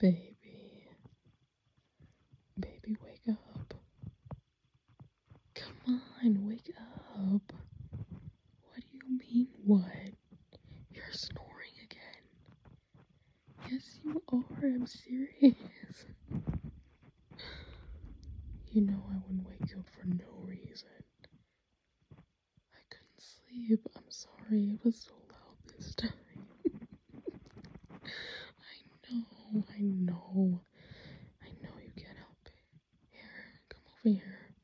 Baby, baby, wake up. Come on, wake up. What do you mean, what? You're snoring again. Yes, you are. I'm serious. You know I wouldn't wake you up for no reason. I couldn't sleep. I'm sorry. It was so loud this time. I know. I know you can't help it. Here, come over here.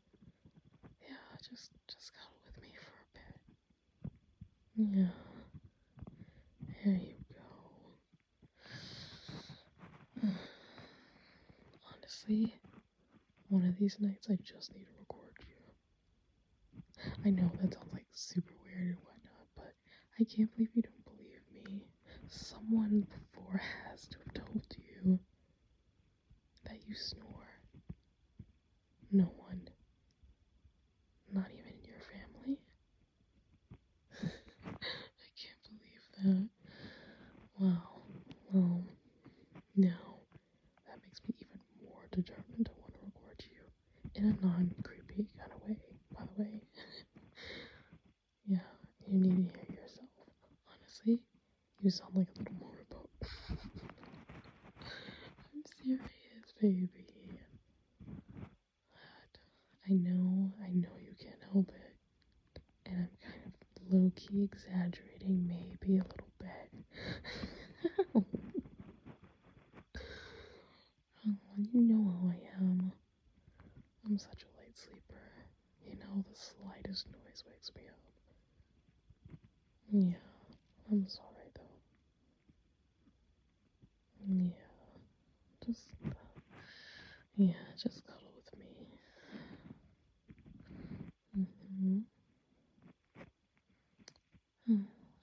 Yeah, just cuddle with me for a bit. Yeah, there you go. Honestly, one of these nights I just need to record you. I know that sounds like super weird and whatnot, but I can't believe you don't believe me. Someone before has to have told you that you snore. No one. Not even your family. I can't believe that. Wow. Well, now that makes me even more determined to want to record you in a non-creepy kind of way, by the way. Yeah, you need to hear yourself. Honestly, you sound like a little motorboat. I'm serious, baby. I know you can't help it. And I'm kind of low-key exaggerating maybe a little bit. You know how I am. I'm such a light sleeper. You know, the slightest noise wakes me up. Yeah, I'm sorry though. Yeah, just, just cuddle with me. Mm-hmm.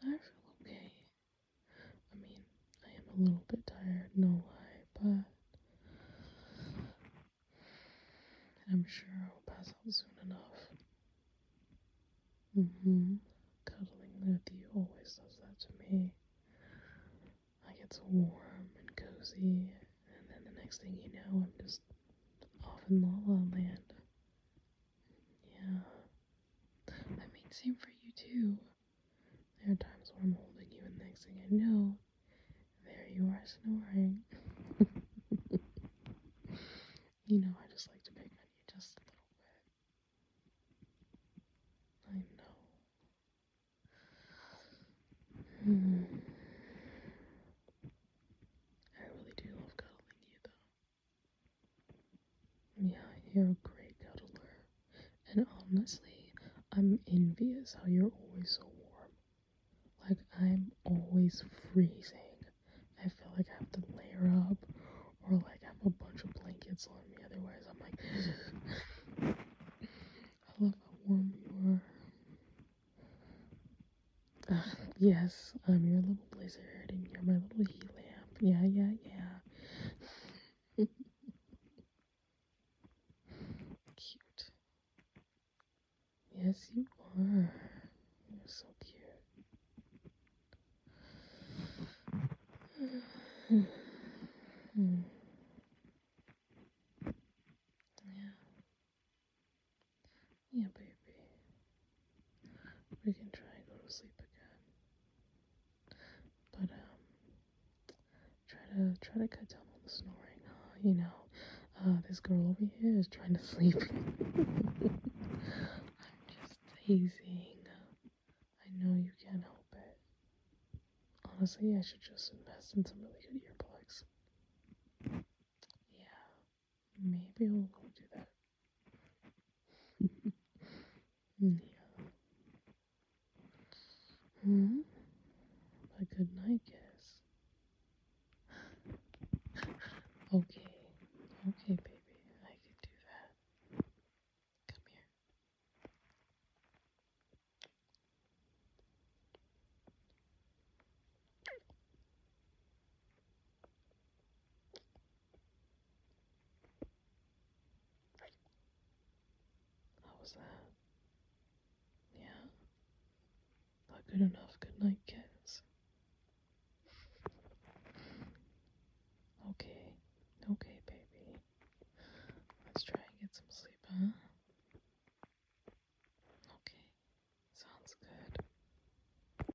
I feel okay. I mean, I am a little bit tired, no lie, but I'm sure I'll pass out soon enough. Cuddling with you always does that to me. I get so warm and cozy, and then the next thing you know, I'm just off in La La Land. Yeah. I mean, same for you too. There are times when I'm holding you, and the next thing I know, there you are snoring. You know, I just like to pick on you just a little bit. I know. I really do love cuddling you, though. Yeah, you're a great cuddler. And honestly, I'm envious how you're always so warm. Like, I'm always freezing. I feel like I have to layer up or like have a bunch of blankets on me. Otherwise, I'm like, I love how warm you are. Yes, I'm your little blizzard and you're my little heat lamp. Yeah, yeah, yeah. Cute. Yes, you are. You're so cute. Hmm. Yeah, yeah, baby. We can try and go to sleep again. But try to cut down on the snoring. You know, this girl over here is trying to sleep. I'm just teasing. I know you can't help it. Honestly, I should just invest in some really good earplugs. Yeah, maybe I'll go do that. Yeah. A good night kiss. Okay. Okay, baby. I can do that. Come here. How was that? Yeah. A good enough good night kiss. Okay. Okay, baby. Let's try and get some sleep, huh? Okay. Sounds good.